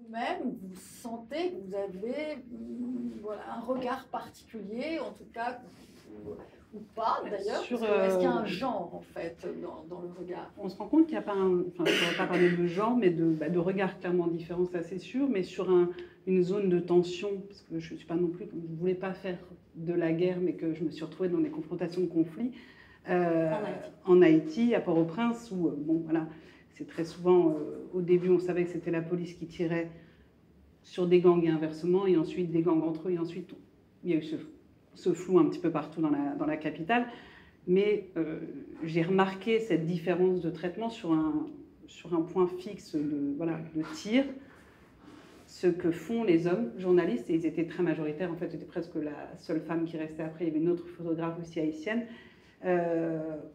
vous-même, vous sentez que vous avez voilà, un regard particulier, en tout cas, ou pas d'ailleurs, Sur, est-ce qu'il y a un genre en fait dans le regard? On se rend compte qu'il n'y a pas un, enfin je ne pourrais pas parler de genre, mais de regards clairement différents, ça c'est sûr, mais sur une zone de tension, parce que je ne suis pas non plus, je ne voulais pas faire de la guerre, mais que je me suis retrouvée dans des confrontations de conflits en Haïti, à Port-au-Prince, où, bon voilà, c'est très souvent, au début on savait que c'était la police qui tirait sur des gangs et inversement, et ensuite des gangs entre eux, et ensuite il y a eu ce flou un petit peu partout dans la capitale. Mais j'ai remarqué cette différence de traitement sur un point fixe voilà, de tir, ce que font les hommes journalistes, et ils étaient très majoritaires, en fait j'étais presque la seule femme qui restait après, il y avait une autre photographe aussi haïtienne,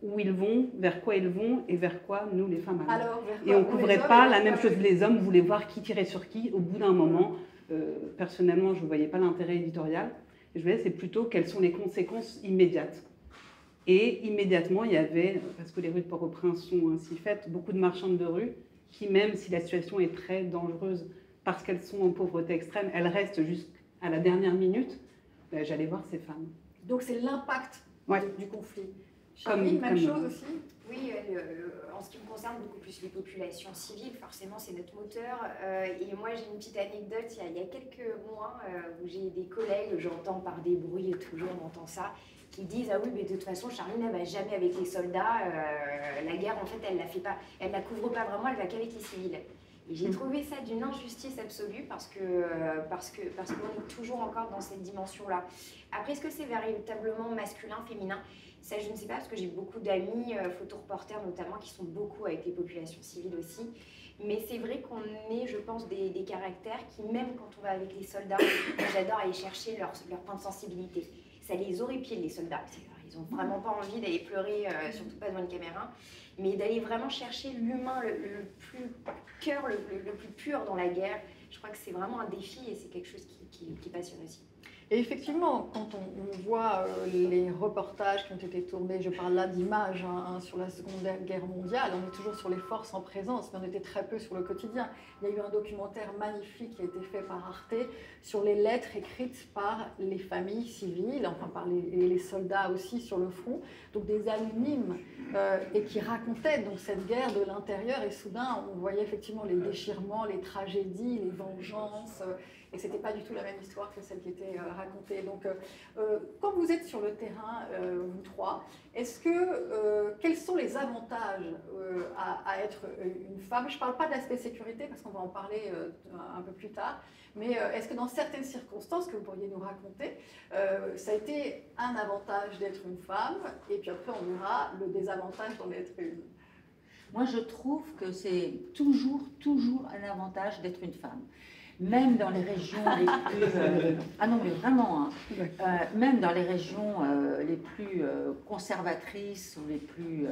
où ils vont, vers quoi ils vont, et vers quoi nous les femmes allons. Alors, et on ne couvrait pas la même chose. Les hommes voulaient voir qui tirait sur qui, au bout d'un moment, personnellement je ne voyais pas l'intérêt éditorial, je voyais c'est plutôt quelles sont les conséquences immédiates. Et immédiatement, il y avait, parce que les rues de Port-au-Prince sont ainsi faites, beaucoup de marchandes de rue qui, même si la situation est très dangereuse parce qu'elles sont en pauvreté extrême, elles restent jusqu'à la dernière minute. Ben, j'allais voir ces femmes. Donc c'est l'impact du conflit. Charline, même chose aussi? Oui, en ce qui me concerne, beaucoup plus les populations civiles, forcément c'est notre moteur. Et moi j'ai une petite anecdote, il y a quelques mois, où j'ai des collègues, j'entends par des bruits, toujours on entend ça, qui disent ah oui mais de toute façon Charline elle va jamais avec les soldats, la guerre en fait elle la couvre pas vraiment, elle va qu'avec les civils. Et j'ai trouvé ça d'une injustice absolue parce qu'on est toujours encore dans cette dimension-là. Après, est-ce que c'est véritablement masculin, féminin? Ça, je ne sais pas, parce que j'ai beaucoup d'amis, photoreporters notamment, qui sont beaucoup avec les populations civiles aussi. Mais c'est vrai qu'on est, je pense, des caractères qui, même quand on va avec les soldats, j'adore aller chercher leur point de sensibilité. Ça les horripile, les soldats. Ils n'ont vraiment pas envie d'aller pleurer, surtout pas devant une caméra, mais d'aller vraiment chercher l'humain le plus cœur, le plus pur dans la guerre. Je crois que c'est vraiment un défi et c'est quelque chose qui passionne aussi. Et effectivement, quand on voit les reportages qui ont été tournés, je parle là d'images sur la Seconde Guerre mondiale, on est toujours sur les forces en présence, mais on était très peu sur le quotidien. Il y a eu un documentaire magnifique qui a été fait par Arte sur les lettres écrites par les familles civiles, enfin par les soldats aussi sur le front, donc des anonymes, et qui racontaient donc cette guerre de l'intérieur. Et soudain, on voyait effectivement les déchirements, les tragédies, les vengeances. Et ce n'était pas du tout la même histoire que celle qui était racontée. Donc, quand vous êtes sur le terrain, vous trois, quels sont les avantages à être une femme? Je ne parle pas d'aspect sécurité, parce qu'on va en parler un peu plus tard, mais est-ce que dans certaines circonstances que vous pourriez nous raconter, ça a été un avantage d'être une femme, et puis après on verra le désavantage d'en être une? Moi, je trouve que c'est toujours un avantage d'être une femme. Même dans les régions les plus... ah non, mais vraiment, hein, même dans les régions les plus conservatrices ou les plus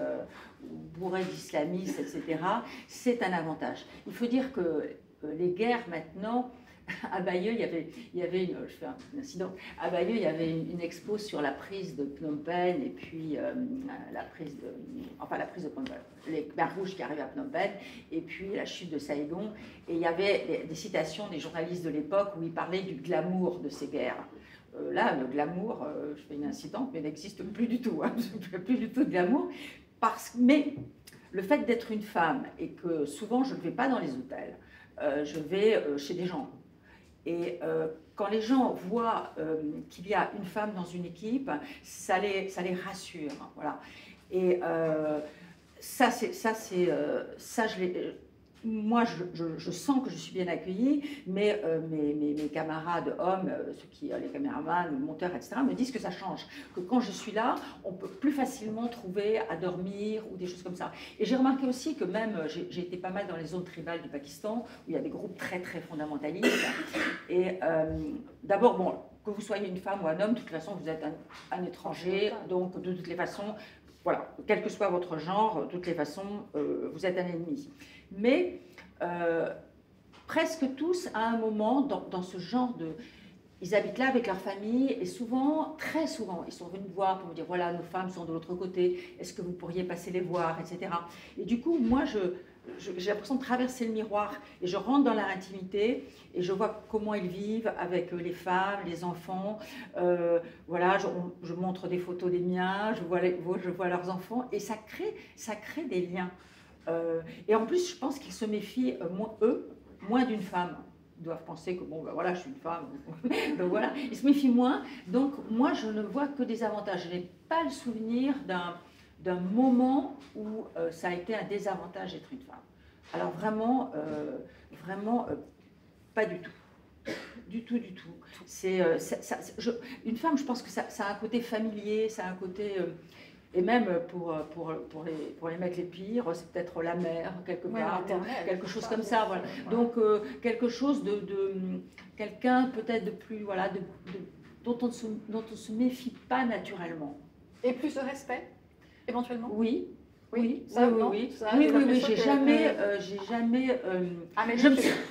bourrées d'islamistes, etc., c'est un avantage. Il faut dire que les guerres maintenant... À Bayeux, il y avait une, je fais un incident. À Bayeux, il y avait une expo sur la prise de Phnom Penh et puis la prise de Phnom Penh, les Khmers rouges qui arrivent à Phnom Penh et puis la chute de Saïgon. Et il y avait des citations des journalistes de l'époque où ils parlaient du glamour de ces guerres. Là, le glamour, je fais une incidente, mais n'existe plus du tout. Hein, plus du tout de glamour. Mais le fait d'être une femme et que souvent je ne vais pas dans les hôtels, je vais chez des gens. Et quand les gens voient qu'il y a une femme dans une équipe, ça les rassure. Voilà. Et moi, je sens que je suis bien accueillie, mais mes camarades hommes, les caméramans, les monteurs, etc., me disent que ça change. Que quand je suis là, on peut plus facilement trouver à dormir ou des choses comme ça. Et j'ai remarqué aussi que même, j'ai été pas mal dans les zones tribales du Pakistan, où il y a des groupes très fondamentalistes. Et d'abord, bon, que vous soyez une femme ou un homme, de toute façon, vous êtes un étranger, donc de toutes les façons, voilà, quel que soit votre genre, de toutes les façons, vous êtes un ennemi. Mais presque tous, à un moment, dans ce genre de... Ils habitent là avec leur famille et souvent, très souvent, ils sont venus me voir pour me dire, voilà, nos femmes sont de l'autre côté, est-ce que vous pourriez passer les voir, etc. Et du coup, moi, j'ai l'impression de traverser le miroir et je rentre dans leur intimité et je vois comment ils vivent avec les femmes, les enfants. Voilà, je montre des photos des miens, je vois leurs enfants et ça crée des liens. Et en plus, je pense qu'ils se méfient, moins d'une femme. Ils doivent penser que, bon, ben voilà, je suis une femme. Donc voilà, ils se méfient moins. Donc moi, je ne vois que des avantages. Je n'ai pas le souvenir d'un moment où ça a été un désavantage d'être une femme. Alors vraiment, pas du tout. Du tout. Une femme, je pense que ça a un côté familier, ça a un côté... et même pour les mecs les pires, c'est peut-être la mère, quelque part, quelque chose comme ça. Voilà. Donc, quelque chose quelqu'un peut-être de plus, voilà, dont on ne se méfie pas naturellement. Et plus de respect, éventuellement? Oui. J'ai jamais.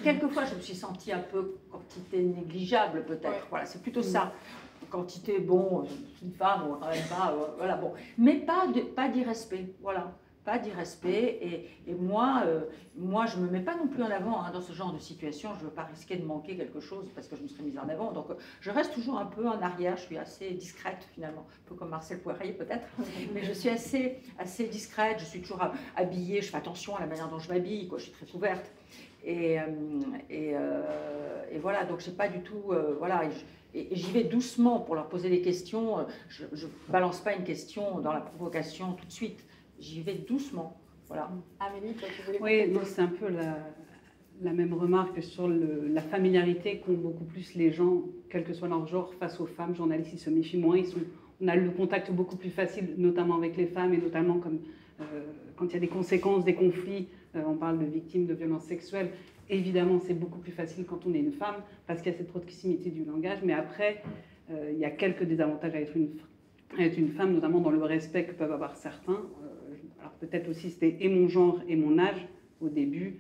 Quelquefois, je me suis sentie un peu quantité négligeable, peut-être. Voilà, c'est plutôt ça. Quantité, bon, une femme, on ne pas, voilà, bon. Mais pas d'irrespect, voilà. Pas d'irrespect. Et moi, je ne me mets pas non plus en avant dans ce genre de situation. Je ne veux pas risquer de manquer quelque chose parce que je me serais mise en avant. Donc, je reste toujours un peu en arrière. Je suis assez discrète, finalement. Un peu comme Marcel Poirier, peut-être. Mais je suis assez discrète. Je suis toujours habillée. Je fais attention à la manière dont je m'habille, quoi. Je suis très couverte. Et voilà, donc je n'ai pas du tout... voilà. Et j'y vais doucement pour leur poser des questions. Je ne balance pas une question dans la provocation tout de suite. J'y vais doucement. Voilà. Amélie, toi, tu voulais... Oui, donc c'est un peu la même remarque sur la familiarité qu'ont beaucoup plus les gens, quel que soit leur genre, face aux femmes. Journalistes, ils se méfient moins. On a le contact beaucoup plus facile, notamment avec les femmes, et notamment comme, quand il y a des conséquences, des conflits. On parle de victimes de violences sexuelles. Évidemment, c'est beaucoup plus facile quand on est une femme, parce qu'il y a cette proximité du langage. Mais après, il y a quelques désavantages à être une femme, notamment dans le respect que peuvent avoir certains. Alors peut-être aussi, c'était et mon genre et mon âge au début.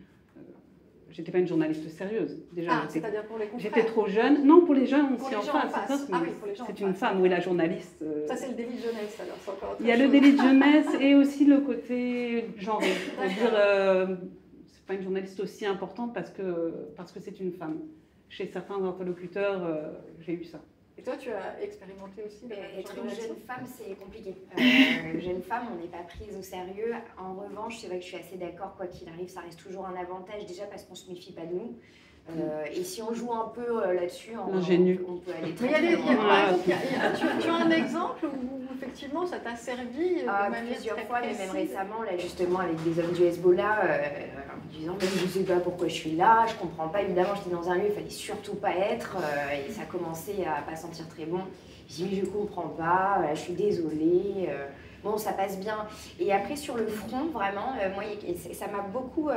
J'étais pas une journaliste sérieuse. Déjà, c'est-à-dire pour les confrères. J'étais trop jeune. Non, pour les jeunes aussi en face. C'est une femme, oui, la journaliste. Ça, c'est le délit de jeunesse, alors c'est encore autre chose. Il y a le délit de jeunesse et aussi le côté genré. C'est-à-dire, c'est pas une journaliste aussi importante parce que c'est une femme. Chez certains interlocuteurs, j'ai eu ça. Et toi, tu as expérimenté aussi être une jeune femme, c'est compliqué. Jeune femme, on n'est pas prise au sérieux. En revanche, c'est vrai que je suis assez d'accord, quoi qu'il arrive, ça reste toujours un avantage, déjà parce qu'on ne se méfie pas de nous. Et si on joue un peu là-dessus, on peut aller très loin. Tu as un exemple où effectivement ça t'a servi de manière plusieurs très fois, précise. mais même récemment, là justement avec des hommes du Hezbollah, en me disant je ne sais pas pourquoi je suis là, je ne comprends pas. Évidemment, j'étais dans un lieu, il ne fallait surtout pas être, et ça commençait à ne pas sentir très bon. Je dis mais je ne comprends pas, je suis désolée. Bon, ça passe bien. Et après, sur le front, vraiment, moi, ça m'a beaucoup...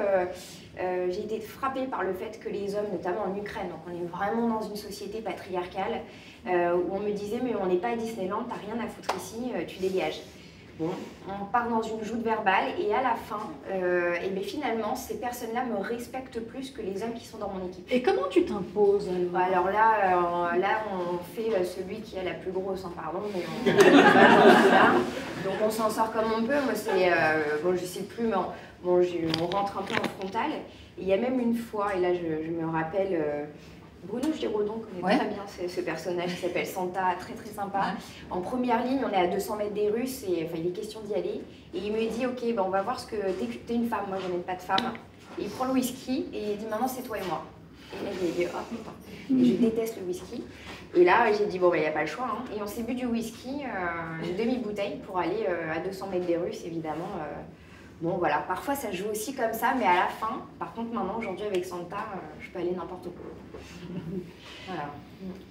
j'ai été frappée par le fait que les hommes, notamment en Ukraine, donc on est vraiment dans une société patriarcale, où on me disait, mais on n'est pas à Disneyland, t'as rien à foutre ici, tu dégages. Bon, on part dans une joute verbale, et à la fin, et bien finalement, ces personnes-là me respectent plus que les hommes qui sont dans mon équipe. Et comment tu t'imposes alors là, on fait celui qui a la plus grosse, pardon, mais là. Donc on s'en sort comme on peut. Moi, c'est bon, je sais plus, mais on rentre un peu en frontal. Et il y a même une fois, et là je me rappelle, Bruno Giraudon connaît très bien ce personnage qui s'appelle Santa, très très sympa. Ouais. En première ligne, on est à 200 mètres des Russes, et enfin il est question d'y aller. Et il me dit, ok, ben, on va voir ce que t'es une femme. Moi, je n'aime pas de femme. Et il prend le whisky et il dit, maintenant c'est toi et moi. Et là, j'ai dit, oh putain. Et je déteste le whisky. Et là, j'ai dit, bon, il n'y a pas le choix. Hein. Et on s'est bu du whisky, une demi-bouteille, pour aller à 200 mètres des Russes, évidemment. Bon, voilà. Parfois, ça joue aussi comme ça, mais à la fin, par contre, maintenant, aujourd'hui, avec Santa, je peux aller n'importe où. Voilà.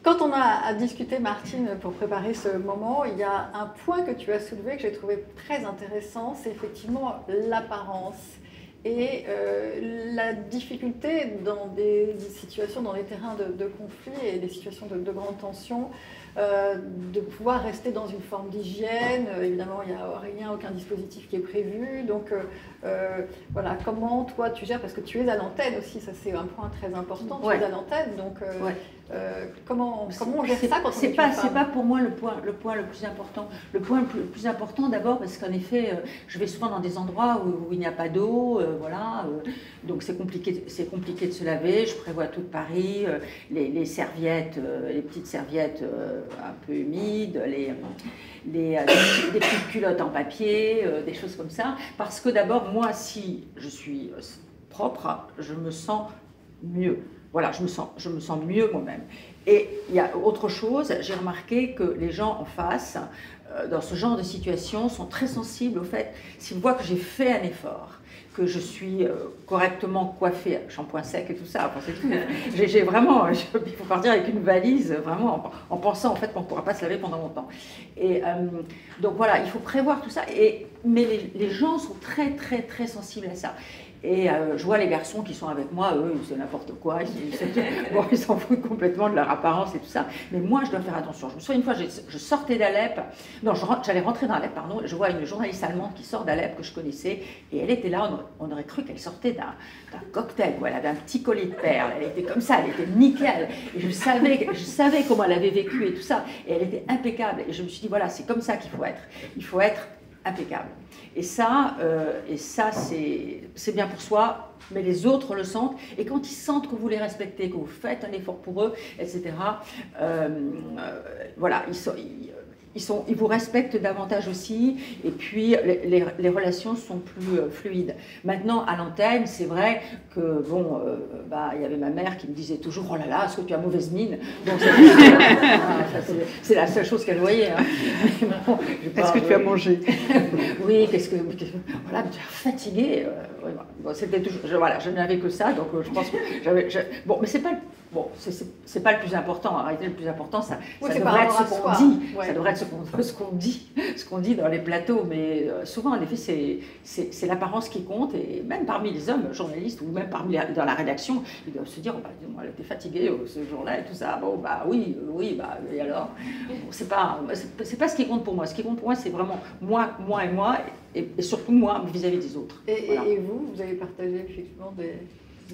Quand on a discuté, Martine, pour préparer ce moment, il y a un point que tu as soulevé que j'ai trouvé très intéressant, c'est effectivement l'apparence. Et la difficulté dans des situations, dans les terrains de conflit et des situations de grande tension, de pouvoir rester dans une forme d'hygiène. Évidemment, il n'y a rien, aucun dispositif qui est prévu. Donc voilà, comment toi tu gères, parce que tu es à l'antenne aussi, ça c'est un point très important, tu es à l'antenne, donc comment on gère ça quand on est une femme ? C'est pas pour moi le point le plus important. Le point le plus important d'abord, parce qu'en effet, je vais souvent dans des endroits où il n'y a pas d'eau, voilà. Donc c'est compliqué de se laver. Je prévois tout de Paris, les serviettes, les petites serviettes un peu humides, des petites culottes en papier, des choses comme ça. Parce que d'abord, moi, si je suis propre, je me sens mieux. Voilà, je me sens mieux moi-même. Et il y a autre chose, j'ai remarqué que les gens en face, dans ce genre de situation, sont très sensibles au fait, s'ils voient que j'ai fait un effort, que je suis correctement coiffée, shampoing sec et tout ça, enfin, c'est tout. J'ai vraiment, il faut partir avec une valise, vraiment, en pensant en fait qu'on ne pourra pas se laver pendant longtemps. Et donc voilà, il faut prévoir tout ça, mais les gens sont très, très, très sensibles à ça. Et je vois les garçons qui sont avec moi, eux, c'est n'importe quoi, ils s'en foutent complètement de leur apparence et tout ça. Mais moi, je dois faire attention. Je me souviens une fois, je sortais d'Alep, non, j'allais rentrer dans Alep, pardon, je vois une journaliste allemande qui sort d'Alep que je connaissais, et elle était là, on aurait cru qu'elle sortait d'un cocktail, quoi. Elle avait un petit collier de perles, elle était comme ça, elle était nickel, et je savais comment elle avait vécu et tout ça, et elle était impeccable. Et je me suis dit, voilà, c'est comme ça qu'il faut être impeccable. Et ça c'est bien pour soi, mais les autres le sentent. Et quand ils sentent que vous les respectez, que vous faites un effort pour eux, etc., voilà, ils vous respectent davantage aussi, et puis les relations sont plus fluides. Maintenant, à l'antenne, c'est vrai que, bon, il y avait ma mère qui me disait toujours « Oh là là, est-ce que tu as mauvaise mine ?» Donc, c'est la seule chose qu'elle voyait. Hein. Bon, est-ce que tu as mangé? Oui, voilà, tu es fatiguée. Bon, c'était toujours, je n'avais que ça, donc je pense que bon, mais c'est pas... Bon, c'est pas le plus important. En réalité, le plus important, ça devrait être ce qu'on dit. Ouais. Ça devrait être ce qu'on dit dans les plateaux. Mais souvent, en effet, c'est l'apparence qui compte. Et même parmi les hommes journalistes, ou même dans la rédaction, ils doivent se dire, oh, bah, elle était fatiguée ce jour-là et tout ça. Bon, bah oui, et alors bon, c'est pas ce qui compte pour moi. Ce qui compte pour moi, c'est vraiment moi et moi, et surtout moi vis-à-vis des autres. Voilà. Et vous avez partagé effectivement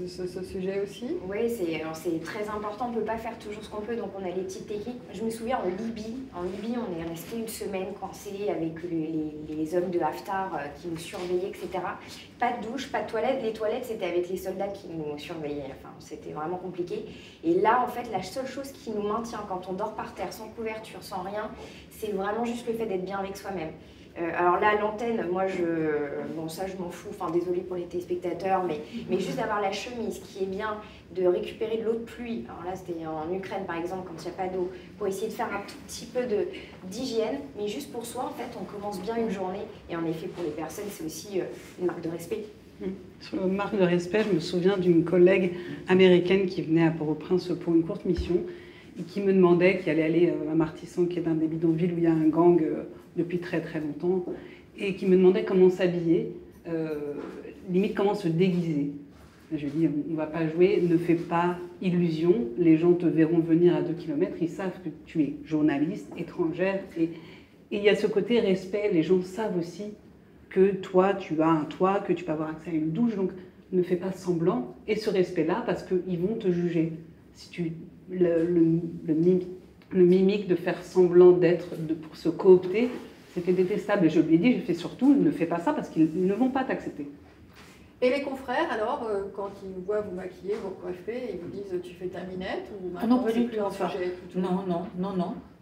ce sujet aussi? Oui, c'est très important. On ne peut pas faire toujours ce qu'on peut, donc on a les petites techniques. Je me souviens en Libye, on est resté une semaine coincés avec les hommes de Haftar qui nous surveillaient, etc. Pas de douche, pas de toilette. Les toilettes, c'était avec les soldats qui nous surveillaient. Enfin, c'était vraiment compliqué. Et là, en fait, la seule chose qui nous maintient quand on dort par terre, sans couverture, sans rien, c'est vraiment juste le fait d'être bien avec soi-même. Alors là, l'antenne, moi, bon, ça, je m'en fous, enfin, désolée pour les téléspectateurs, mais juste d'avoir la chemise qui est bien, de récupérer de l'eau de pluie. Alors là, c'était en Ukraine, par exemple, quand il n'y a pas d'eau, pour essayer de faire un tout petit peu d'hygiène, mais juste pour soi, en fait, on commence bien une journée. Et en effet, pour les personnes, c'est aussi une marque de respect. Sur la marque de respect, je me souviens d'une collègue américaine qui venait à Port-au-Prince pour une courte mission et qui me demandait, qui allait aller à Martissan, qui est un des bidonvilles où il y a un gang depuis très très longtemps, et qui me demandait comment s'habiller, limite comment se déguiser. Je lui dis, on ne va pas jouer, ne fais pas illusion, les gens te verront venir à 2 km, ils savent que tu es journaliste, étrangère, et il y a ce côté respect, les gens savent aussi que toi, tu as un toit, que tu peux avoir accès à une douche, donc ne fais pas semblant, et ce respect-là, parce qu'ils vont te juger. Si tu, le mimique de faire semblant pour se coopter, c'était détestable. Et je lui ai dit, je fais surtout, ne fais pas ça parce qu'ils ne vont pas t'accepter. Et les confrères, alors, quand ils voient vous maquiller, vous coiffer, ils vous disent, tu fais ta minette ou non, pas du tout. Enfin,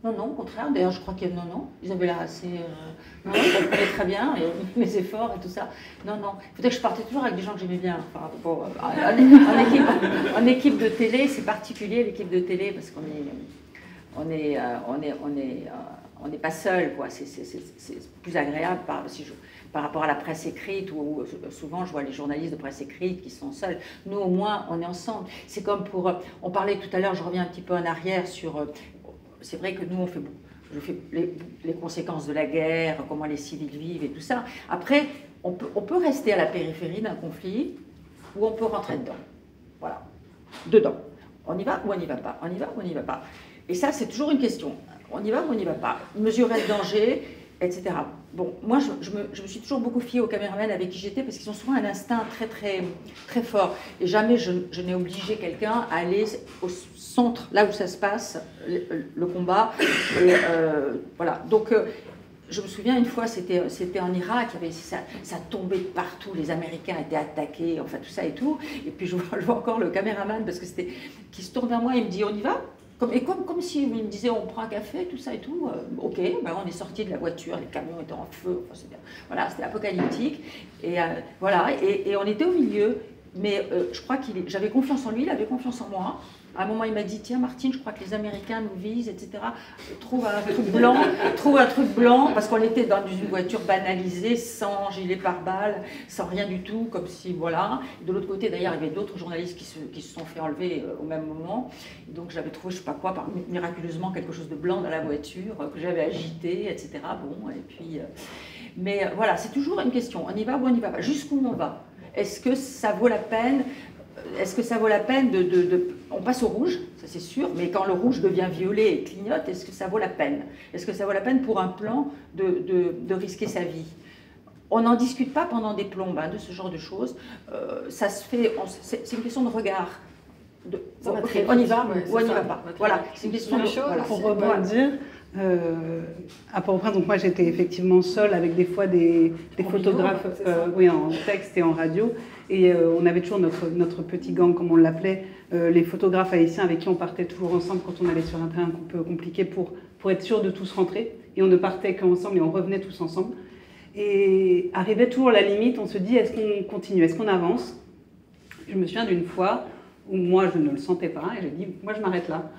non, au contraire. D'ailleurs, je crois qu'il y a ils avaient l'air assez... ils comprenaient très bien mes efforts et tout ça. Non. Il faudrait que je partais toujours avec des gens que j'aimais bien. Enfin, bon, en équipe de télé, c'est particulier, l'équipe de télé, parce qu'on n'est pas seul, quoi. C'est plus agréable par rapport à la presse écrite, où souvent je vois les journalistes de presse écrite qui sont seuls. Nous, au moins, on est ensemble. C'est comme on parlait tout à l'heure, je reviens un petit peu en arrière sur... C'est vrai que nous, je fais les conséquences de la guerre, comment les civils vivent et tout ça. Après, on peut rester à la périphérie d'un conflit, ou on peut rentrer dedans. Voilà. Dedans. On y va ou on n'y va pas? On y va ou on n'y va pas? Et ça, c'est toujours une question. On y va ou on n'y va pas? Mesurer le danger, etc. Bon, moi, je me suis toujours beaucoup fiée aux caméramans avec qui j'étais parce qu'ils ont souvent un instinct très, très, très fort. Et jamais je n'ai obligé quelqu'un à aller au centre, là où ça se passe, le combat. Et, voilà. Donc, je me souviens une fois, c'était en Irak, ça tombait de partout, les Américains étaient attaqués, enfin tout ça et tout. Et puis je vois encore le caméraman parce que qui se tourne vers moi, il me dit on y va. Comme si il me disait on prend un café, tout ça et tout. Ok, ben on est sorti de la voiture, les camions étaient en feu, enfin, c'était apocalyptique. Et voilà, et on était au milieu. Mais je crois j'avais confiance en lui, il avait confiance en moi. À un moment, il m'a dit, tiens Martine, je crois que les Américains nous visent, etc. Trouve un truc blanc, parce qu'on était dans une voiture banalisée, sans gilet pare-balles, sans rien du tout, comme si, voilà. De l'autre côté, d'ailleurs, il y avait d'autres journalistes qui se sont fait enlever au même moment. Et donc j'avais trouvé, je ne sais pas quoi, miraculeusement quelque chose de blanc dans la voiture, que j'avais agité, etc. Bon, et puis... mais voilà, c'est toujours une question, on y va ou on n'y va pas, jusqu'où on va? Est-ce que ça vaut la peine? Est-ce que ça vaut la peine On passe au rouge, ça c'est sûr, mais quand le rouge devient violet et clignote, est-ce que ça vaut la peine? Est-ce que ça vaut la peine pour un plan de risquer sa vie? On n'en discute pas pendant des plombes, de ce genre de choses. Ça se fait, c'est une question de regard. On y va ou on n'y va pas. Voilà, c'est une question de choses. Voilà. Pour rebondir, à Port-au-Prince, donc moi j'étais effectivement seule avec des fois des photographes oui, en texte et en radio. Et on avait toujours notre petit gang, comme on l'appelait, les photographes haïtiens avec qui on partait toujours ensemble quand on allait sur un terrain un peu compliqué pour être sûr de tous rentrer. Et on ne partait qu'ensemble et on revenait tous ensemble. Et arrivait toujours la limite, on se dit, est-ce qu'on continue, est-ce qu'on avance? Je me souviens d'une fois où moi je ne le sentais pas et j'ai dit, moi je m'arrête là.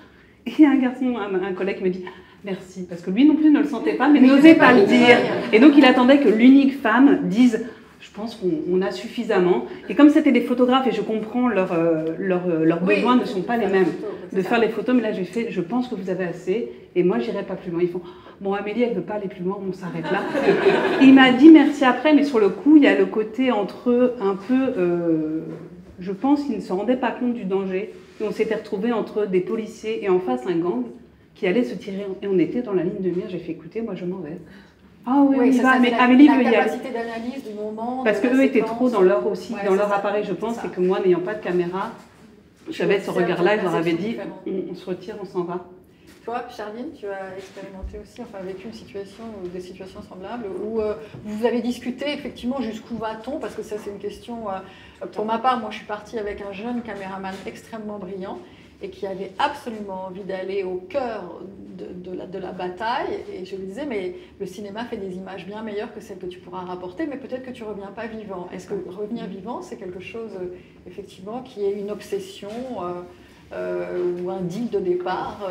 Et il y a un garçon, un collègue qui me dit, merci, parce que lui non plus ne le sentait pas, mais n'osait pas le dire. Et donc il attendait que l'unique femme dise, je pense qu'on a suffisamment. Et comme c'était des photographes, et je comprends leurs besoins ne sont pas les mêmes de faire les photos, mais là j'ai fait, je pense que vous avez assez, et moi j'irai pas plus loin. Ils font, bon Amélie elle veut pas aller plus loin, on s'arrête là. Et il m'a dit merci après, mais sur le coup il y a le côté entre eux un peu, je pense qu'ils ne se rendaient pas compte du danger. Et on s'était retrouvés entre des policiers et en face un gang qui allait se tirer, et on était dans la ligne de mire. J'ai fait écouter, moi je m'en vais. Ah oui, on y va, mais Amélie veut y aller. La capacité d'analyse du moment. Parce qu'eux étaient trop dans leur appareil, je pense, et que moi, n'ayant pas de caméra, j'avais ce regard-là, je leur avais dit, on se retire, on s'en va. Toi, Charline, tu as expérimenté aussi, enfin vécu une situation ou des situations semblables où vous avez discuté effectivement jusqu'où va-t-on, parce que ça c'est une question, pour ma part, moi je suis partie avec un jeune caméraman extrêmement brillant et qui avait absolument envie d'aller au cœur de la bataille. Et je lui disais, mais le cinéma fait des images bien meilleures que celles que tu pourras rapporter, mais peut-être que tu ne reviens pas vivant. Est-ce que revenir vivant, c'est quelque chose, effectivement, qui est une obsession ou un deal de départ?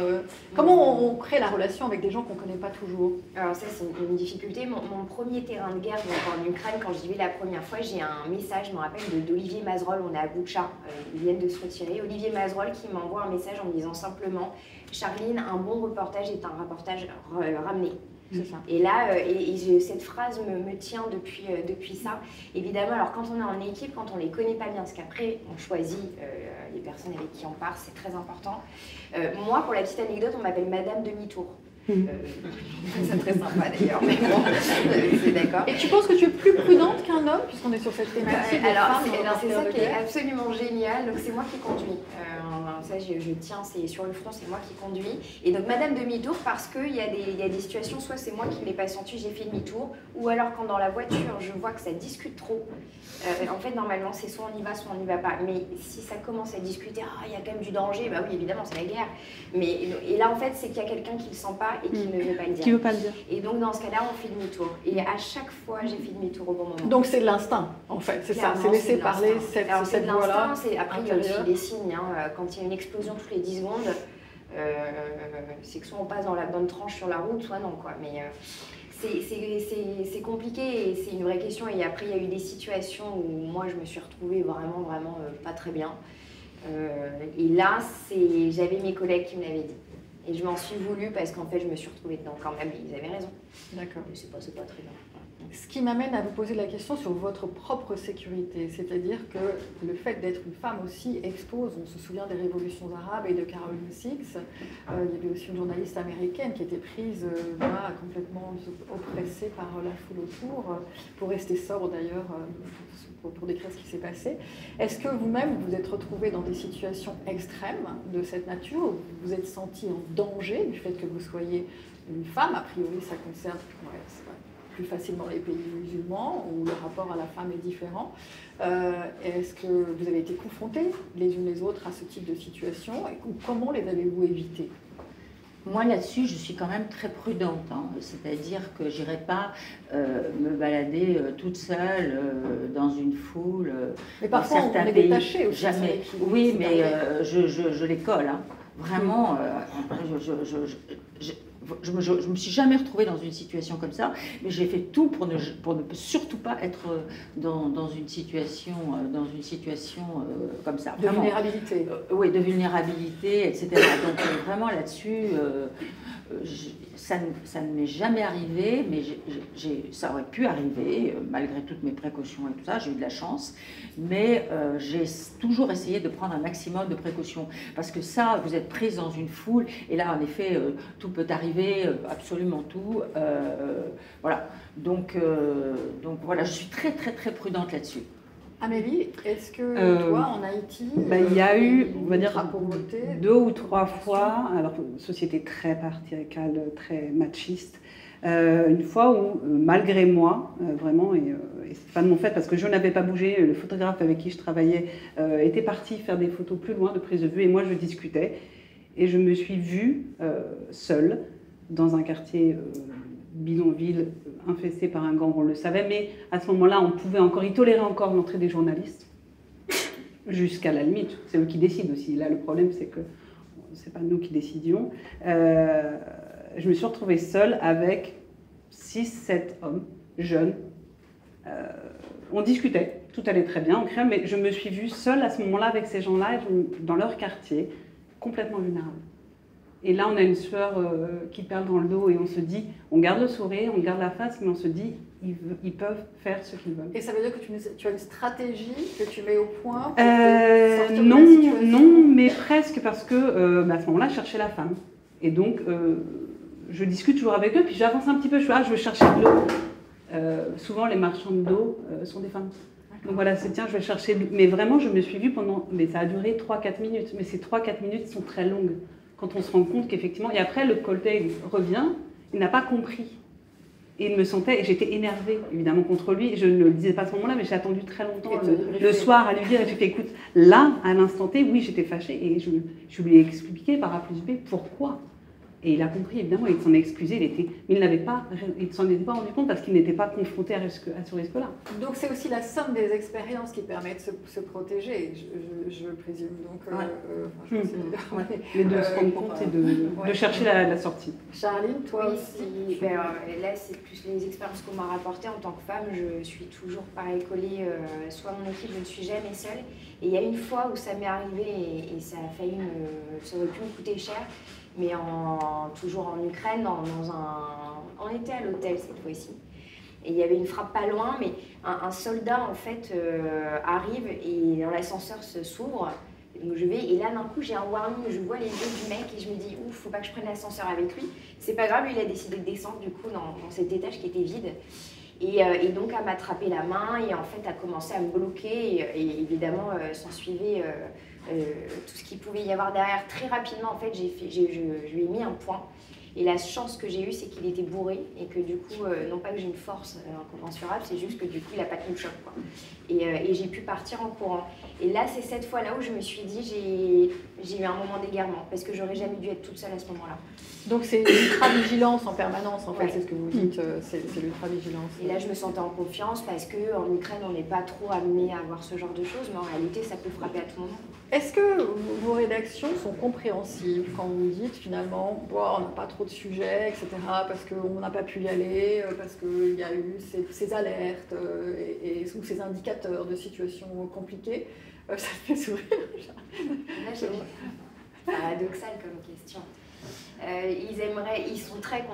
Comment on crée la relation avec des gens qu'on ne connaît pas toujours? Alors ça, c'est une difficulté. Mon premier terrain de guerre en Ukraine, quand j'y vais la première fois, j'ai un message, je me rappelle, d'Olivier Mazerolle. On est à Boutcha, ils viennent de se retirer. Olivier Mazerolle qui m'envoie un message en me disant simplement « Charline, un bon reportage est un reportage ramené ». Et là, cette phrase me tient depuis ça. Évidemment, alors quand on est en équipe, quand on ne les connaît pas bien, parce qu'après, on choisit les personnes avec qui on part, c'est très important. Moi, pour la petite anecdote, on m'appelle Madame Demi-Tour. C'est très sympa d'ailleurs, mais bon, c'est d'accord. Et tu penses que tu es plus prudente qu'un homme, puisqu'on est sur cette thématique? Alors c'est ça qui est absolument génial, donc c'est moi qui conduis. Ça je tiens, c'est sur le front, c'est moi qui conduis. Et donc Madame Demi-Tour, parce qu'il y a des situations, soit c'est moi qui ne l'ai pas senti, j'ai fait demi-tour, ou alors quand dans la voiture je vois que ça discute trop. En fait normalement c'est soit on y va, soit on n'y va pas. Mais si ça commence à discuter, il y a quand même du danger, bah oui évidemment c'est la guerre. Et là en fait c'est qu'il y a quelqu'un qui ne le sent pas et qui ne veut pas le dire. Qui veut pas le dire. Et donc dans ce cas-là on fait demi-tour. Et à chaque fois j'ai fait demi-tour au bon moment. Donc c'est de l'instinct en fait, c'est ça, c'est laisser parler cette voix-là. Après il y a aussi des signes, quand il y a une explosion toutes les 10 secondes, c'est que soit on passe dans la bonne tranche sur la route, soit non quoi. Mais c'est compliqué et c'est une vraie question. Et après il y a eu des situations où moi je me suis retrouvée vraiment pas très bien. Et là j'avais mes collègues qui me l'avaient dit. Et je m'en suis voulu parce qu'en fait je me suis retrouvée dedans quand même et ils avaient raison. D'accord. Mais c'est pas très bien. Ce qui m'amène à vous poser la question sur votre propre sécurité, c'est-à-dire que le fait d'être une femme aussi expose, on se souvient des révolutions arabes et de Caroline Six, il y avait aussi une journaliste américaine qui était prise complètement oppressée par la foule autour, pour rester sobre d'ailleurs, pour décrire ce qui s'est passé. Est-ce que vous-même vous êtes retrouvée dans des situations extrêmes de cette nature, où vous vous êtes sentie en danger du fait que vous soyez une femme? A priori ça concerne... plus facilement les pays musulmans, où le rapport à la femme est différent. Est-ce que vous avez été confrontés les unes les autres à ce type de situation et comment les avez-vous évitées? Moi, là-dessus, je suis quand même très prudente. Hein. C'est-à-dire que je n'irai pas me balader toute seule dans une foule. Mais parfois, dans certains on est pays. détaché aussi. Jamais. Oui, mais je les colle. Hein. Vraiment, je me suis jamais retrouvée dans une situation comme ça, mais j'ai fait tout pour ne surtout pas être dans une situation comme ça. De vulnérabilité. Oui, de vulnérabilité, etc. Donc vraiment là-dessus, ça ne m'est jamais arrivé, mais ça aurait pu arriver, malgré toutes mes précautions et tout ça, j'ai eu de la chance, mais j'ai toujours essayé de prendre un maximum de précautions, parce que ça, vous êtes prise dans une foule, et là, en effet, tout peut arriver, absolument tout, voilà. Donc voilà, je suis très, très, très prudente là-dessus. Amélie, est-ce que toi, en Haïti, il y a eu, on va dire, pauvreté, 2 ou 3 fois, alors société très patriarcale, très machiste, une fois où, malgré moi, vraiment, et c'est pas de mon fait parce que je n'avais pas bougé, le photographe avec qui je travaillais était parti faire des photos plus loin de prise de vue et moi je discutais et je me suis vue seule dans un quartier bidonville infesté par un gang, on le savait, mais à ce moment-là, on pouvait encore, ils toléraient encore l'entrée des journalistes, jusqu'à la limite. C'est eux qui décident aussi. Là, le problème, c'est que c'est pas nous qui décidions. Je me suis retrouvée seule avec 6-7 hommes, jeunes. On discutait, tout allait très bien, on criait, mais je me suis vue seule à ce moment-là avec ces gens-là, dans leur quartier, complètement vulnérable. Et là, on a une sueur qui perle dans le dos et on se dit, on garde le sourire, on garde la face, mais on se dit, ils peuvent faire ce qu'ils veulent. Et ça veut dire que tu as une stratégie que tu mets au point pour sortir non, de la situation? non, mais presque parce que à ce moment-là, je cherchais la femme. Et donc, je discute toujours avec eux, puis j'avance un petit peu, je veux chercher de l'eau. Souvent, les marchands d'eau sont des femmes. Donc voilà, c'est tiens, je vais chercher de l'eau. Mais vraiment, je me suis vue pendant, mais ça a duré 3-4 minutes. Mais ces 3-4 minutes sont très longues. Quand on se rend compte qu'effectivement, et après le collègue revient, il n'a pas compris. Et il me sentait, et j'étais énervée évidemment contre lui, je ne le disais pas à ce moment-là, mais j'ai attendu très longtemps le soir à lui dire, et j'ai fait écoute, là, à l'instant T, oui, j'étais fâchée, et je lui ai expliqué par A plus B pourquoi. Et il a compris, évidemment, il s'en est excusé, mais il ne s'en était pas rendu compte parce qu'il n'était pas confronté à ce risque-là. Donc c'est aussi la somme des expériences qui permet de se protéger, je présume. Donc, Mais de se rendre compte et de chercher la sortie. Charline, toi oui, aussi là, c'est plus les expériences qu'on m'a rapportées en tant que femme. Je suis toujours pareil collée, soit à mon équipe, je ne suis jamais seule. Et il y a une fois où ça m'est arrivé et ça a failli ça aurait pu me coûter cher. Mais toujours en Ukraine, on était à l'hôtel cette fois-ci. Et il y avait une frappe pas loin, mais un soldat en fait arrive et l'ascenseur s'ouvre. Donc je vais, et là d'un coup j'ai un warning, je vois les yeux du mec et je me dis ouf, faut pas que je prenne l'ascenseur avec lui. C'est pas grave, lui il a décidé de descendre du coup dans cet étage qui était vide. Et donc à m'attraper la main et en fait à commencer à me bloquer et évidemment s'en suivait tout ce qu'il pouvait y avoir derrière. Très rapidement en fait je lui ai mis un point et la chance que j'ai eue c'est qu'il était bourré et que du coup non pas que j'ai une force incommensurable, c'est juste que du coup il a pas tenu le choc quoi. Et j'ai pu partir en courant. Et là c'est cette fois là où je me suis dit j'ai eu un moment d'égarement parce que j'aurais jamais dû être toute seule à ce moment-là. Donc c'est l'ultra-vigilance en permanence, en fait, ouais. C'est ce que vous dites, c'est l'ultra-vigilance. Et là, je me sentais en confiance parce qu'en Ukraine, on n'est pas trop amené à voir ce genre de choses, mais en réalité, ça peut frapper à tout moment. Est-ce que vos rédactions sont compréhensives quand vous dites finalement, on n'a pas trop de sujets, etc., parce qu'on n'a pas pu y aller, parce qu'il y a eu ces alertes ou ces indicateurs de situations compliquées? Ça fait sourire. Là, c'est paradoxal comme question. Ils sont très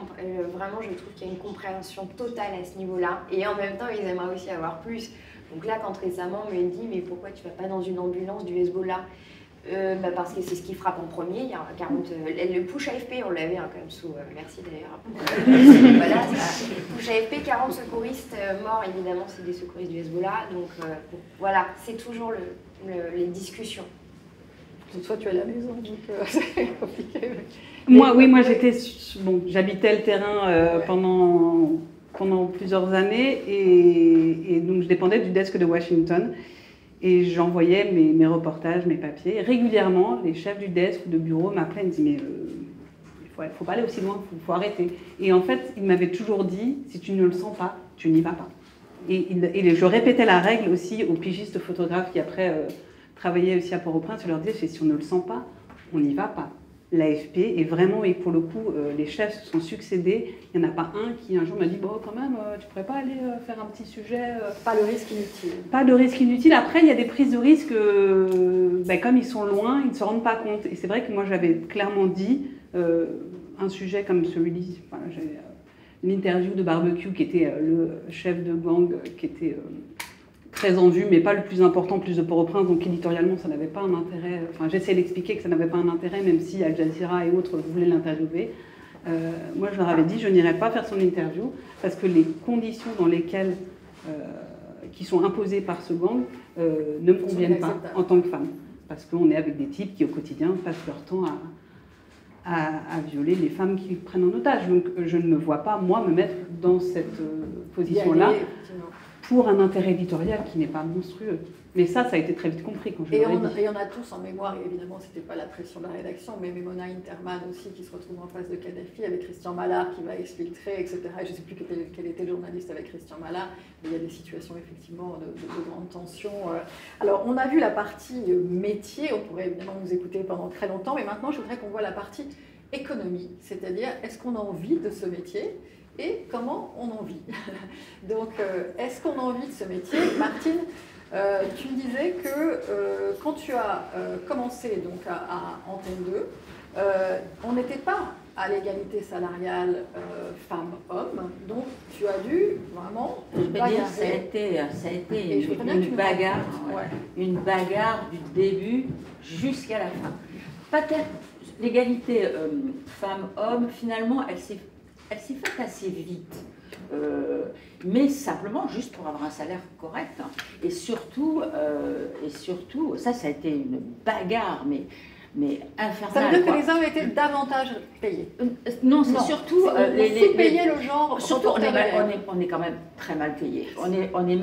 vraiment je trouve qu'il y a une compréhension totale à ce niveau-là et en même temps ils aimeraient aussi avoir plus. Donc là quand récemment on me dit mais pourquoi tu vas pas dans une ambulance du Hezbollah parce que c'est ce qui frappe en premier. Il y a 40 le push AFP on l'avait quand même sous merci d'ailleurs. Voilà, push AFP 40 secouristes morts évidemment c'est des secouristes du Hezbollah donc voilà c'est toujours les discussions. Toi, tu es à la maison, donc c'est compliqué. Moi, j'habitais le terrain pendant pendant plusieurs années et donc je dépendais du desk de Washington et j'envoyais mes reportages, mes papiers. Et régulièrement, les chefs du desk ou de bureau m'appelaient et me disaient mais il faut pas aller aussi loin, il faut arrêter. Et en fait, ils m'avaient toujours dit, si tu ne le sens pas, tu n'y vas pas. Et je répétais la règle aussi aux pigistes photographes qui après travaillaient aussi à Port-au-Prince. Je leur disais, si on ne le sent pas, on n'y va pas. L'AFP est vraiment, et pour le coup, les chefs se sont succédés. Il n'y en a pas un qui un jour m'a dit, bon quand même, tu pourrais pas aller faire un petit sujet. Pas le risque inutile. Pas de risque inutile. Après, il y a des prises de risque, comme ils sont loin, ils ne se rendent pas compte. Et c'est vrai que moi, j'avais clairement dit, un sujet comme celui-ci, voilà, j'ai l'interview de Barbecue qui était le chef de gang qui était très en vue mais pas le plus important, plus de Port-au-Prince, donc éditorialement ça n'avait pas un intérêt, enfin j'essaie d'expliquer que ça n'avait pas un intérêt même si Al Jazeera et autres voulaient l'interviewer. Moi je leur avais dit je n'irai pas faire son interview parce que les conditions dans lesquelles qui sont imposées par ce gang ne me conviennent pas en tant que femme, parce qu'on est avec des types qui au quotidien passent leur temps à violer les femmes qu'ils prennent en otage. Donc je ne me vois pas, moi, me mettre dans cette position-là pour un intérêt éditorial qui n'est pas monstrueux. Mais ça a été très vite compris quand je l'ai dit. Et on a tous en mémoire, et évidemment, ce n'était pas la pression de la rédaction, mais Memona Interman aussi, qui se retrouve en face de Kadhafi, avec Christian Mallard qui va exfiltrer, etc. Et je ne sais plus quel était le journaliste avec Christian Mallard, mais il y a des situations effectivement de grande tension. Alors, on a vu la partie métier, on pourrait évidemment nous écouter pendant très longtemps, mais maintenant, je voudrais qu'on voit la partie économie, c'est-à-dire, est-ce qu'on a envie de ce métier ? Et comment on en vit. Donc, est-ce qu'on a envie de ce métier ? Martine, tu me disais que quand tu as commencé donc, à Antenne 2, on n'était pas à l'égalité salariale femmes-hommes, donc tu as dû vraiment bagarrer. Ça a été une bagarre, une bagarre du début jusqu'à la fin. Peut-être l'égalité femmes-hommes, finalement, elle s'est faite assez vite, mais simplement juste pour avoir un salaire correct. Et surtout, ça a été une bagarre, mais infernale. Ça veut dire que les hommes étaient davantage payés. Non, c'est surtout... On payait le genre... Surtout, on est quand même très mal payés. On est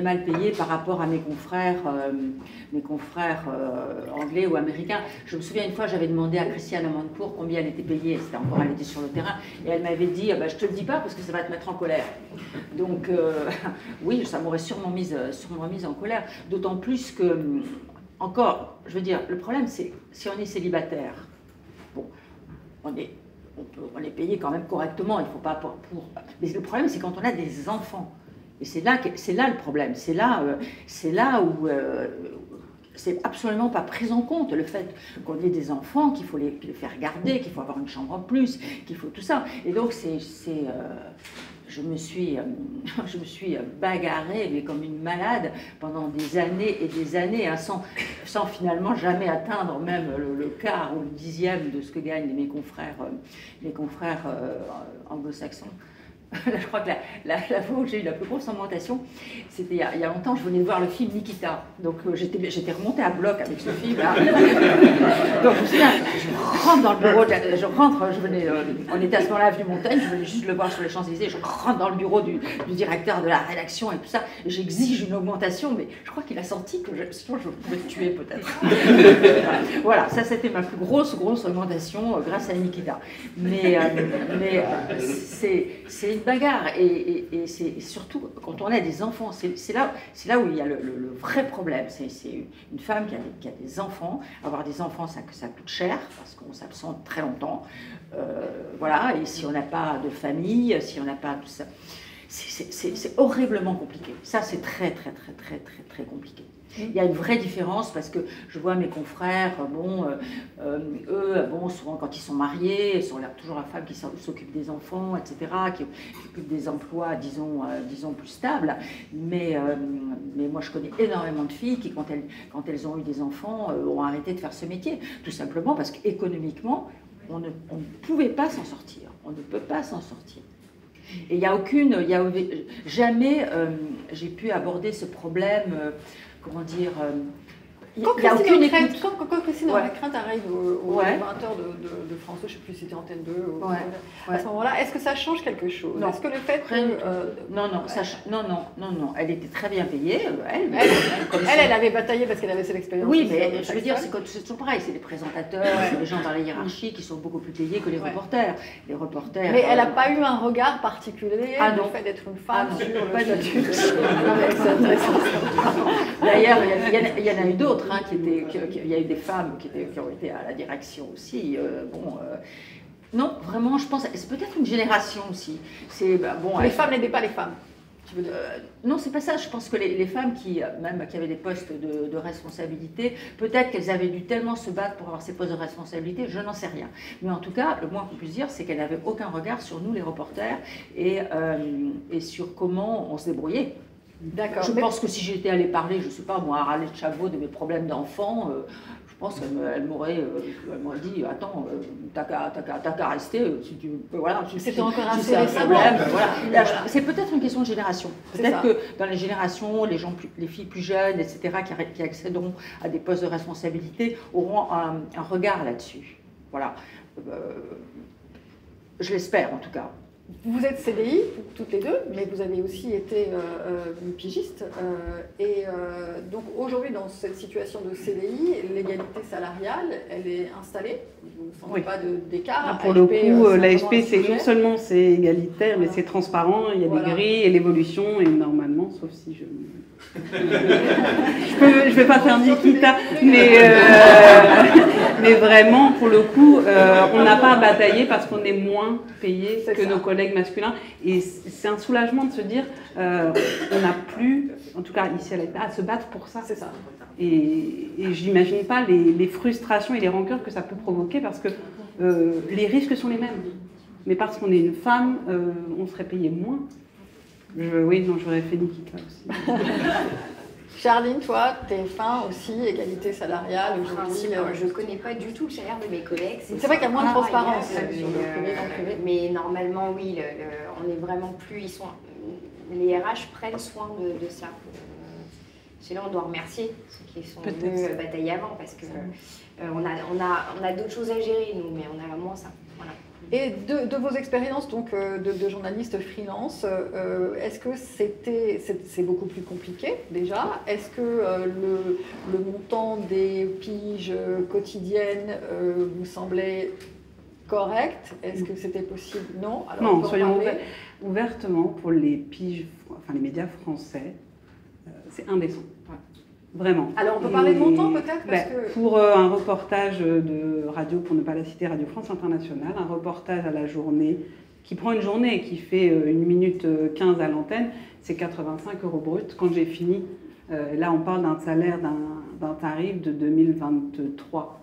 mal payés par rapport à mes confrères anglais ou américains. Je me souviens une fois, j'avais demandé à Christiane Amanpour combien elle était payée. C'était encore, elle était sur le terrain. Et elle m'avait dit, je te le dis pas parce que ça va te mettre en colère. Donc, oui, ça m'aurait sûrement mise en colère. D'autant plus que... Encore, je veux dire, le problème, c'est si on est célibataire, bon, on est payé quand même correctement, il ne faut pas pour... Mais le problème, c'est quand on a des enfants. Et c'est là le problème. C'est là où c'est absolument pas pris en compte, le fait qu'on ait des enfants, qu'il faut les faire garder, qu'il faut avoir une chambre en plus, qu'il faut tout ça. Et donc, je me suis bagarrée, mais comme une malade, pendant des années et des années, hein, sans finalement jamais atteindre même le quart ou le dixième de ce que gagnent mes confrères anglo-saxons. Là, je crois que la fois où j'ai eu la plus grosse augmentation, c'était il y a longtemps. Je venais de voir le film Nikita. Donc j'étais remontée à bloc avec ce film. Là. Donc je me souviens, je rentre dans le bureau, on était à ce moment-là à Avenue Montaigne, je venais juste le voir sur les Champs-Élysées, je rentre dans le bureau du directeur de la rédaction et tout ça, et j'exige une augmentation, mais je crois qu'il a senti que sinon je pouvais le tuer peut-être. Voilà, ça c'était ma plus grosse augmentation grâce à Nikita. Mais c'est une bagarre et c'est surtout quand on a des enfants, c'est là où il y a le vrai problème. C'est une femme qui a des enfants. Avoir des enfants, ça coûte cher parce qu'on s'absente très longtemps. Voilà, et si on n'a pas de famille, si on n'a pas tout ça, c'est horriblement compliqué. Ça, c'est très compliqué. Il y a une vraie différence parce que je vois mes confrères, eux, souvent quand ils sont mariés, sont toujours la femme qui s'occupe des enfants, etc., qui occupe des emplois, disons plus stables. Mais moi, je connais énormément de filles qui, quand elles ont eu des enfants, ont arrêté de faire ce métier, tout simplement parce qu'économiquement, on ne pouvait pas s'en sortir. On ne peut pas s'en sortir. Et jamais j'ai pu aborder ce problème. Comment dire, quand Christine, Ouais. la crainte arrive aux Ouais. 20h de France 2, je ne sais plus si c'était Antenne 2. Ouais. À ce moment-là, est-ce que ça change quelque chose? Non. Est-ce que le fait que... Rien du tout. Non, non, elle était très bien payée, Elle avait bataillé parce qu'elle avait cette expérience. Oui, aussi mais en je veux dire, sexuelle. c'est toujours pareil, c'est les présentateurs, c'est les gens dans la hiérarchie qui sont beaucoup plus payés que les reporters. Les reporters... Mais elle n'a pas eu un regard particulier Ah le non. fait d'être une femme Ah non, sur pas le du statut. tout. C'est intéressant. D'ailleurs, il y en a eu d'autres, hein, il y a eu des femmes qui ont été à la direction aussi. Non, vraiment, je pense, c'est peut-être une génération aussi. Les femmes n'aidaient pas les femmes. Tu veux dire. Non, c'est pas ça. Je pense que les femmes qui avaient des postes de responsabilité, peut-être qu'elles avaient dû tellement se battre pour avoir ces postes de responsabilité, je n'en sais rien. Mais en tout cas, le moins qu'on puisse dire, c'est qu'elles n'avaient aucun regard sur nous, les reporters, et sur comment on se débrouillait. D'accord. Je pense que si j'étais allée parler, je ne sais pas moi, à Raleigh de Chabot de mes problèmes d'enfant, je pense qu'elle m'aurait dit attends, t'as qu'à rester, si tu voilà. C'était encore si assez c'est un récemment. problème, voilà. C'est peut-être une question de génération. C'est Peut-être ça. que dans les générations, les filles plus jeunes, etc., qui accéderont à des postes de responsabilité, auront un regard là-dessus. Voilà. Je l'espère en tout cas. Vous êtes CDI, toutes les deux, mais vous avez aussi été pigiste. Donc aujourd'hui, dans cette situation de CDI, l'égalité salariale, elle est installée. Vous ne sentez Oui. pas d'écart. Pour le coup, l'AFP, c'est non seulement c'est égalitaire, mais c'est transparent, il y a des grilles et l'évolution, et normalement, sauf si je ne vais pas faire Nikita, mais vraiment, pour le coup, on n'a pas à batailler parce qu'on est moins payé que nos collègues masculins. Et c'est un soulagement de se dire, on n'a plus, en tout cas ici à l'AFP, à se battre pour ça. C'est ça. Et j'imagine pas les frustrations et les rancœurs que ça peut provoquer parce que les risques sont les mêmes. Mais parce qu'on est une femme, on serait payé moins. Oui, non, j'aurais fait Nikita aussi. Charline, toi, t'es fin aussi, égalité salariale aujourd'hui. Je ne connais pas du tout le salaire de mes collègues. C'est vrai qu'il y a moins de transparence sur le mais, privé. mais normalement, oui, on est vraiment plus... les RH prennent soin de ça. Là, on doit remercier ceux qui sont venus batailler avant parce que on a d'autres choses à gérer, nous, mais on a moins ça. Voilà. Et de vos expériences donc, de journaliste freelance, est-ce que c'est beaucoup plus compliqué déjà? Est-ce que le montant des piges quotidiennes vous semblait correct? Est-ce que c'était possible? Non. Alors, non, soyons ouvertement pour les piges, enfin les médias français, c'est indécent. Vraiment. Alors on peut parler de montant peut-être parce que... Pour un reportage de radio, pour ne pas la citer, Radio France Internationale, un reportage à la journée, qui prend une journée et qui fait 1 minute 15 à l'antenne, c'est 85 € brut. Quand j'ai fini, là on parle d'un salaire, d'un tarif de 2023.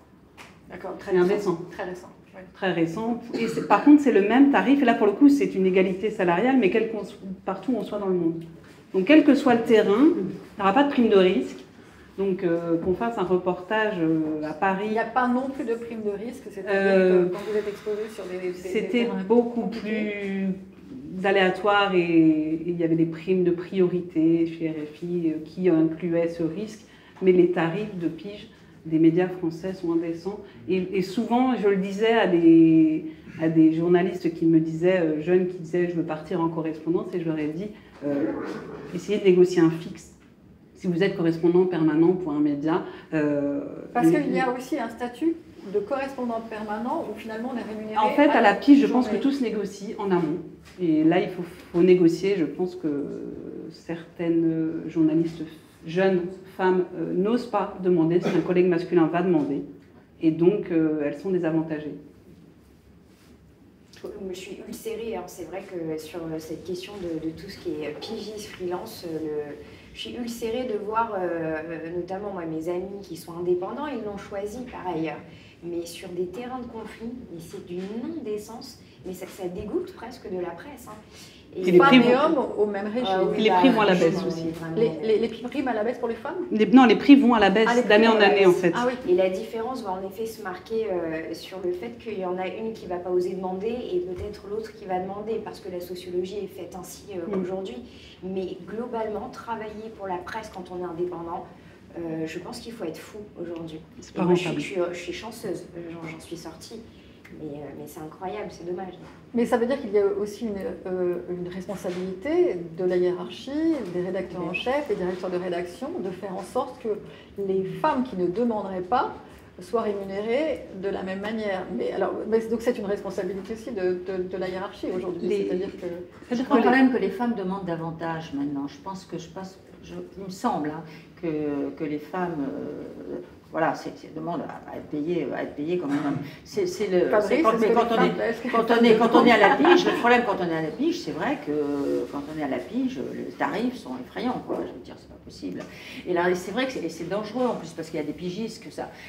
D'accord, très indécent. Très récent. Oui. Très récent. Et par contre, c'est le même tarif. Et là, pour le coup, c'est une égalité salariale, mais partout où on soit dans le monde. Donc, quel que soit le terrain, il n'y aura pas de prime de risque. Donc, qu'on fasse un reportage à Paris... Il n'y a pas non plus de prime de risque, c'est-à-dire que quand vous êtes exposé sur des c'était beaucoup plus aléatoire et il y avait des primes de priorité chez RFI qui incluaient ce risque. Mais les tarifs de pige des médias français sont indécents. Et souvent, je le disais à des journalistes qui me disaient, jeunes qui disaient « je veux partir en correspondance » et je leur ai dit « essayez de négocier un fixe ». Si vous êtes correspondant permanent pour un média... Parce qu'il y a aussi un statut de correspondant permanent où finalement on est rémunéré... En fait, à la pige, je pense que tout se négocie en amont. Et là, il faut négocier. Je pense que certaines journalistes jeunes, femmes, n'osent pas demander ce qu'un collègue masculin va demander. Et donc, elles sont désavantagées. Je suis ulcérée. Hein. C'est vrai que sur cette question de tout ce qui est pigiste, freelance... Je suis ulcérée de voir, notamment moi, mes amis qui sont indépendants, ils l'ont choisi par ailleurs. Mais sur des terrains de conflit, c'est d'une indécence, mais ça dégoûte presque de la presse. Hein. Et les femmes et hommes au même régime. Et les prix vont à la baisse aussi. Les prix à la baisse pour les femmes? Non, les prix vont à la baisse d'année en année en fait. Ah oui. Et la différence va en effet se marquer sur le fait qu'il y en a une qui ne va pas oser demander et peut-être l'autre qui va demander parce que la sociologie est faite ainsi aujourd'hui. Mais globalement, travailler pour la presse quand on est indépendant, je pense qu'il faut être fou aujourd'hui. C'est pas Moi, je rentable. suis chanceuse, j'en suis sortie. Mais c'est incroyable, c'est dommage. Mais ça veut dire qu'il y a aussi une responsabilité de la hiérarchie, des rédacteurs en chef, des directeurs de rédaction, de faire en sorte que les femmes qui ne demanderaient pas soient rémunérées de la même manière. Donc c'est une responsabilité aussi de la hiérarchie aujourd'hui. C'est-à-dire que... Je crois quand même que les femmes demandent davantage maintenant. Il me semble hein, que les femmes... voilà, demande à être payé quand même. Quand on est à la pige, le problème quand on est à la pige, c'est vrai que quand on est à la pige, les tarifs sont effrayants, quoi. Je veux dire, c'est pas possible. Et là, c'est vrai que c'est dangereux en plus parce qu'il y a des pigistes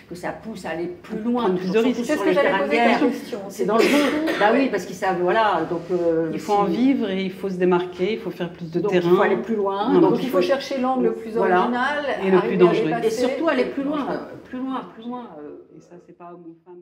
que ça pousse à aller plus loin. Plus de risques. C'est ce que j'allais poser comme question. C'est dangereux. Bah oui, parce qu'ils savent, voilà. Donc il faut en vivre et il faut se démarquer, il faut faire plus de terrain. Il faut aller plus loin. Non, donc il faut chercher l'angle le plus original et le plus dangereux. Et surtout aller plus loin. Plus loin. Et ça, c'est pas homme ou femme.